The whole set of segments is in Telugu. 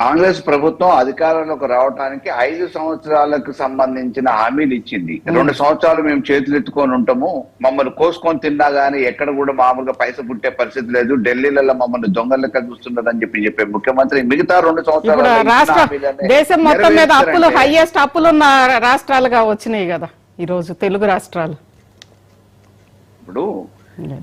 కాంగ్రెస్ ప్రభుత్వం అధికారంలోకి రావడానికి 5 సంవత్సరాలకు సంబంధించిన హామీలు ఇచ్చింది. 2 సంవత్సరాలు మేము చేతులు ఎత్తుకొని ఉంటాము, మమ్మల్ని కోసుకొని తిన్నా గానీ ఎక్కడ కూడా మామూలుగా పైస పుట్టే పరిస్థితి లేదు, ఢిల్లీలలో మమ్మల్ని దొంగల లెక్క చూస్తున్నారని చెప్పే ముఖ్యమంత్రి మిగతా 2 సంవత్సరాలు దేశం మొత్తం మీద అప్పులు హైయెస్ట్ అప్పులున్న రాష్ట్రాలుగా వచ్చినాయి కదా ఈ రోజు తెలుగు రాష్ట్రాలు. ఇప్పుడు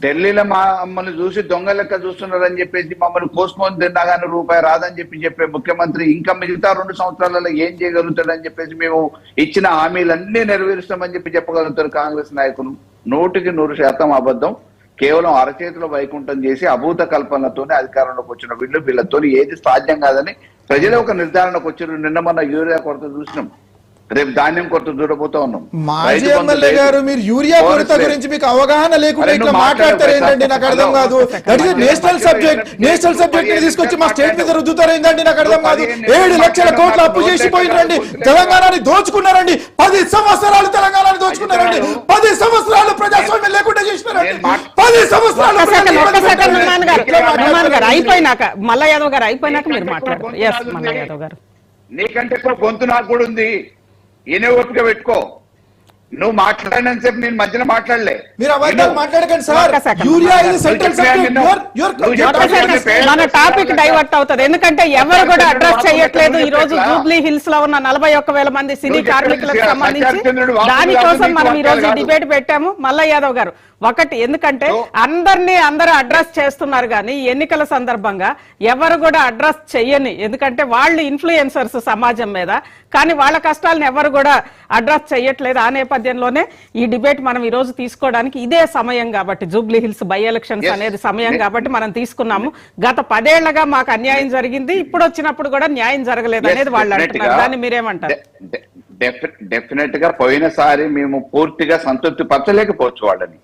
ఢిల్లీలో మమ్మల్ని చూసి దొంగ లెక్క చూస్తున్నారని చెప్పేసి మమ్మల్ని కోసుకొని తిన్నా కానీ రూపాయి రాదని చెప్పే ముఖ్యమంత్రి ఇంకా మిగతా 2 సంవత్సరాలలో ఏం చేయగలుగుతాడని చెప్పేసి మేము ఇచ్చిన హామీలన్నీ నెరవేరుస్తామని చెప్పగలుగుతారు కాంగ్రెస్ నాయకులు. 100% అబద్ధం. కేవలం అరచేతిలో వైకుంఠం చేసి అభూత కల్పనలతోనే అధికారంలోకి వచ్చిన వీళ్ళతో ఏది సాధ్యం కాదని ప్రజలు ఒక నిర్ధారణకు వచ్చారు. నిన్న మన యూరియా కొరత చూసినాం, రేపు ధాన్యం కొరత చూడబోతా ఉన్నాం. మాజీ ఎమ్మెల్యే గారు మీరు యూరియా కొరత గురించి మీకు అవగాహన లేకుండా ఇట్లా మాట్లాడతారు ఏంటండి? నాకు అర్థం కాదు. దట్ ఇస్ నేషనల్ సబ్జెక్ట్ ని తీసుకొచ్చి మా స్టేట్ మీద రుద్దుతారు ఏంటండి? నాకు అర్థం కాదు. 7 లక్షల కోట్ల అప్పు చేసిపోయినండి, తెలంగాణని దోచుకున్నారండి. 10 సంవత్సరాలు తెలంగాణని దోచుకున్నారండి. 10 సంవత్సరాలు ప్రజాస్వామ్యం లేకుండా చేసినారండి. 10 సంవత్సరాలు అయిపోయినాక మల్ల యాదవ్ గారు అయిపోయినాక మీరు మాట్లాడతారు. మల్ల యాదవ్ గారు నీకంటే ఎక్కువ గొంతు నాకు కూడా ఉంది, ఈయన ఓపిక పెట్టుకో. నువ్వు మాట్లాడినంత సేపు నేను మధ్యలో మాట్లాడలే. మీరు అబద్ధాలు మాట్లాడకండి సార్. యూరియా ఇది సెంట్రల్ సబ్జెక్ట్. మన టాపిక్ డైవర్ట్ అవుతుంది, ఎందుకంటే ఎవరు కూడా అడ్రస్ చేయట్లేదు. ఈ రోజు జూబ్లీ హిల్స్ లో ఉన్న 41,000 మంది సినీ కార్మికులకు సంబంధించి దానికోసం మనం ఈ రోజు డిబేట్ పెట్టాము. మల్ల యాదవ్ గారు ఒకటి, ఎందుకంటే అందరూ అడ్రస్ చేస్తున్నారు కానీ ఎన్నికల సందర్భంగా ఎవరు కూడా అడ్రస్ చెయ్యని, ఎందుకంటే వాళ్ళు ఇన్ఫ్లుయెన్సర్స్ సమాజం మీద, కానీ వాళ్ళ కష్టాలను ఎవరు కూడా అడ్రస్ చెయ్యట్లేదు. ఆ నేపథ్యంలోనే ఈ డిబేట్ మనం ఈ రోజు తీసుకోవడానికి ఇదే సమయం కాబట్టి, జూబ్లీ హిల్స్ బై ఎలక్షన్స్ అనేది సమయం కాబట్టి మనం తీసుకున్నాము. గత 10 ఏళ్లుగా మాకు అన్యాయం జరిగింది, ఇప్పుడు వచ్చినప్పుడు కూడా న్యాయం జరగలేదు అనేది వాళ్ళు అంటున్నారు. దాన్ని మీరేమంటారు? డెఫినెట్ గా పోయినసారి మేము పూర్తిగా సంతృప్తి పరచలేకపోవచ్చు వాళ్ళని.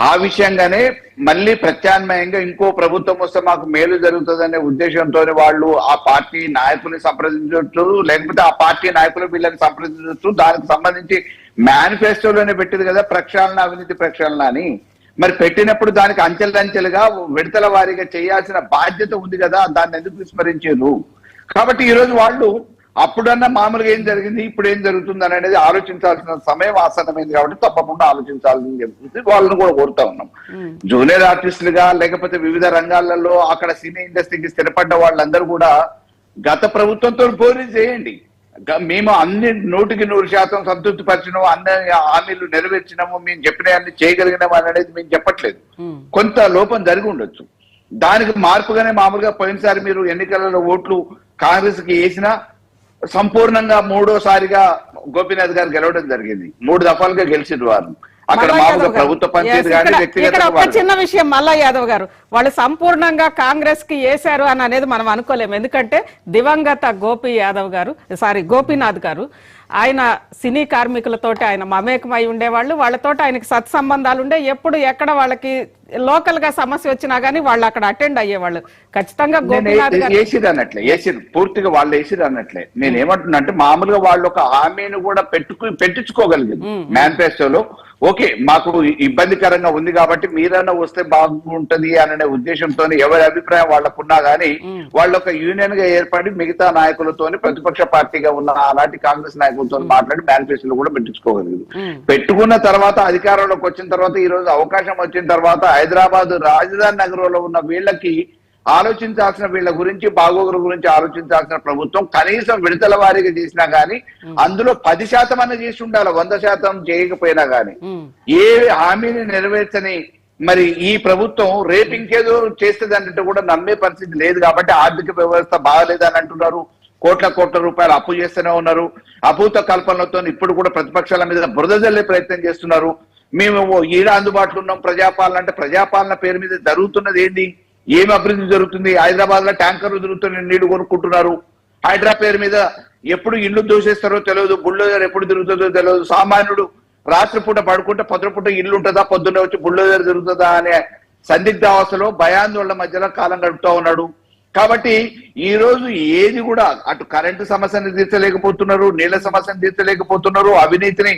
ఆ విషయంగానే మళ్ళీ ప్రత్యామ్నాయంగా ఇంకో ప్రభుత్వం వస్తే మాకు మేలు జరుగుతుందనే ఉద్దేశంతో వాళ్ళు ఆ పార్టీ నాయకుల్ని సంప్రదించవచ్చు, లేకపోతే ఆ పార్టీ నాయకులు వీళ్ళని సంప్రదించవచ్చు. దానికి సంబంధించి మేనిఫెస్టోలోనే పెట్టింది కదా ప్రక్షాళన, అవినీతి ప్రక్షాళన అని. మరి పెట్టినప్పుడు దానికి అంచెలంచెలుగా విడతల వారీగా చేయాల్సిన బాధ్యత ఉంది కదా, దాన్ని ఎందుకు విస్మరించారు? కాబట్టి ఈ రోజు వాళ్ళు అప్పుడన్నా మామూలుగా ఏం జరిగింది, ఇప్పుడు ఏం జరుగుతుంది అనేది ఆలోచించాల్సిన సమయం ఆసన్నమైంది కాబట్టి తప్పకుండా ఆలోచించాలని చెప్పి వాళ్ళని కూడా కోరుతా ఉన్నాం. జూనియర్ ఆర్టిస్టులుగా లేకపోతే వివిధ రంగాలలో అక్కడ సినీ ఇండస్ట్రీకి స్థిరపడ్డ వాళ్ళందరూ కూడా గత ప్రభుత్వంతో పోటీ చేయండి. మేము అన్ని 100% సంతృప్తి పరిచినాము, అన్ని హామీలు నెరవేర్చినాము, మేము చెప్పిన అన్ని చేయగలిగినాము అనేది మేము చెప్పట్లేదు. కొంత లోపం జరిగి ఉండొచ్చు. దానికి మార్పుగానే మామూలుగా పోయినసారి మీరు ఎన్నికలలో ఓట్లు కాంగ్రెస్ కి వేసినా సంపూర్ణంగా 3వసారిగా గోపీనాథ్ గారు గెలవడం జరిగింది. 3 దఫాలుగా గెలిచిండ్రు వారు. అక్కడ మామూలుగా ప్రభుత్వ పంచాయతీ కానీ వ్యక్తిగత చిన్న విషయం. మల్ల యాదవ్ గారు వాళ్ళు సంపూర్ణంగా కాంగ్రెస్ కి వేశారు అని అనేది మనం అనుకోలేము, ఎందుకంటే దివంగత గోపీనాథ్ గారు ఆయన సినీ కార్మికులతోటి ఆయన మమేకమై ఉండేవాళ్ళు, వాళ్ళతో ఆయనకి సత్సంబంధాలు ఉండే. ఎప్పుడు ఎక్కడ వాళ్ళకి లోకల్ గా సమస్య వచ్చినా గానీ వాళ్ళు అక్కడ అటెండ్ అయ్యేవాళ్ళు. ఖచ్చితంగా గోపీనాథ్ గారు పూర్తిగా వాళ్ళు వేసిరు అన్నట్లే. నేను ఏమంటున్నా అంటే మామూలుగా వాళ్ళు ఒక హామీని కూడా పెట్టించుకోగలిగింది మేనిఫెస్టోలో. ఓకే, మాకు ఇబ్బందికరంగా ఉంది కాబట్టి మీరన్నా వస్తే బాగుంటది అనే ఉద్దేశంతో ఎవరి అభిప్రాయం వాళ్ళకున్నా గానీ వాళ్ళు ఒక యూనియన్ గా ఏర్పడి మిగతా నాయకులతోని ప్రతిపక్ష పార్టీగా ఉన్న ఆనాటి కాంగ్రెస్ నాయకులతో మాట్లాడి మేనిఫెస్టోలో కూడా పెట్టించుకోగలిగింది. పెట్టుకున్న తర్వాత అధికారంలోకి వచ్చిన తర్వాత ఈ రోజు అవకాశం వచ్చిన తర్వాత హైదరాబాద్ రాజధాని నగరంలో ఉన్న వీళ్ళకి ఆలోచించాల్సిన, వీళ్ళ గురించి బాగోగుల గురించి ఆలోచించాల్సిన ప్రభుత్వం కనీసం విడతల వారీగా చేసినా గానీ అందులో 10% అన్న చేసి ఉండాలి. 100% చేయకపోయినా గానీ ఏ హామీని నెరవేర్చని మరి ఈ ప్రభుత్వం రేపు ఇంకేదో చేస్తుంది అంటే కూడా నమ్మే పరిస్థితి లేదు. కాబట్టి ఆర్థిక వ్యవస్థ బాగలేదని అంటున్నారు, కోట్ల రూపాయలు అప్పు చేస్తూనే ఉన్నారు. అభూత కల్పనలతో ఇప్పుడు కూడా ప్రతిపక్షాల మీద బురద జల్లే ప్రయత్నం చేస్తున్నారు. మేము ఈడ అందుబాటులో ఉన్నాం ప్రజాపాలన అంటే, ప్రజాపాలన పేరు మీద జరుగుతున్నది ఏంటి? ఏమి అభివృద్ధి జరుగుతుంది? హైదరాబాద్ లో ట్యాంకర్లు తిరుగుతున్న నీళ్లు కొనుక్కుంటున్నారు. హైడ్రా పేరు మీద ఎప్పుడు ఇల్లు దోసేస్తారో తెలియదు, బుల్డోజర్ ఎప్పుడు తిరుగుతుందో తెలియదు. సామాన్యుడు రాత్రిపూట పడుకుంటే పొద్దుపూట ఇల్లు ఉంటుందా, పొద్దున్నే వచ్చి బుల్డోజర్ తిరుగుతుందా అనే సందిగ్ధావస్థలో భయాందోళన మధ్యలో కాలం గడుపుతా ఉన్నాడు. కాబట్టి ఈ రోజు ఏది కూడా అటు కరెంటు సమస్యను తీర్చలేకపోతున్నారు, నీళ్ల సమస్యను తీర్చలేకపోతున్నారు, అవినీతిని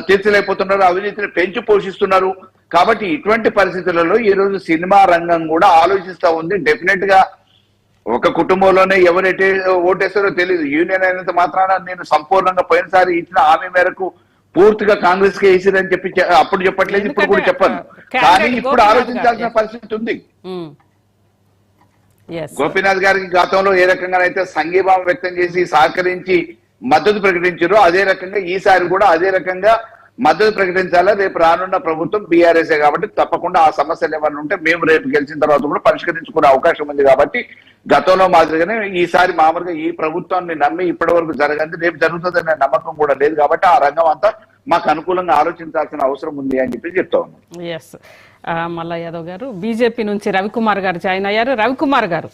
తీర్చలేకపోతున్నారు, అవినీతిని పెంచి పోషిస్తున్నారు. కాబట్టి ఇటువంటి పరిస్థితులలో ఈ రోజు సినిమా రంగం కూడా ఆలోచిస్తా ఉంది. డెఫినెట్ గా ఒక కుటుంబంలోనే ఎవరైతే ఓటేస్తారో తెలియదు. యూనియన్ అయినంత మాత్రాన నేను సంపూర్ణంగా పోయినసారి ఇచ్చిన హామీ మేరకు పూర్తిగా కాంగ్రెస్ కే వేసిరని చెప్పి అప్పుడు చెప్పట్లేదు, ఇప్పుడు కూడా చెప్పను. కానీ ఇప్పుడు ఆలోచించాల్సిన పరిస్థితి ఉంది. గోపీనాథ్ గారికి గతంలో ఏ రకంగానైతే సంఘీభావం వ్యక్తం చేసి సహకరించి మద్దతు ప్రకటించారో అదే రకంగా ఈసారి కూడా అదే రకంగా మద్దతు ప్రకటించాలా. రేపు రానున్న ప్రభుత్వం బీఆర్ఎస్ఏ కాబట్టి తప్పకుండా ఆ సమస్యలు ఏమైనా ఉంటే మేము రేపు గెలిచిన తర్వాత కూడా పరిష్కరించుకునే అవకాశం ఉంది. కాబట్టి గతంలో మాదిరిగానే ఈసారి మామూలుగా ఈ ప్రభుత్వాన్ని నమ్మి ఇప్పటి వరకు జరగండి, రేపు జరుగుతుందనే నమ్మకం కూడా లేదు. కాబట్టి ఆ రంగం అంతా మాకు అనుకూలంగా ఆలోచించాల్సిన అవసరం ఉంది అని చెప్పి చెప్తా ఉన్నాం. మల్ల యాదవ్ గారు బీజేపీ నుంచి రవికుమార్ గారు జాయిన్ అయ్యారు. రవికుమార్ గారు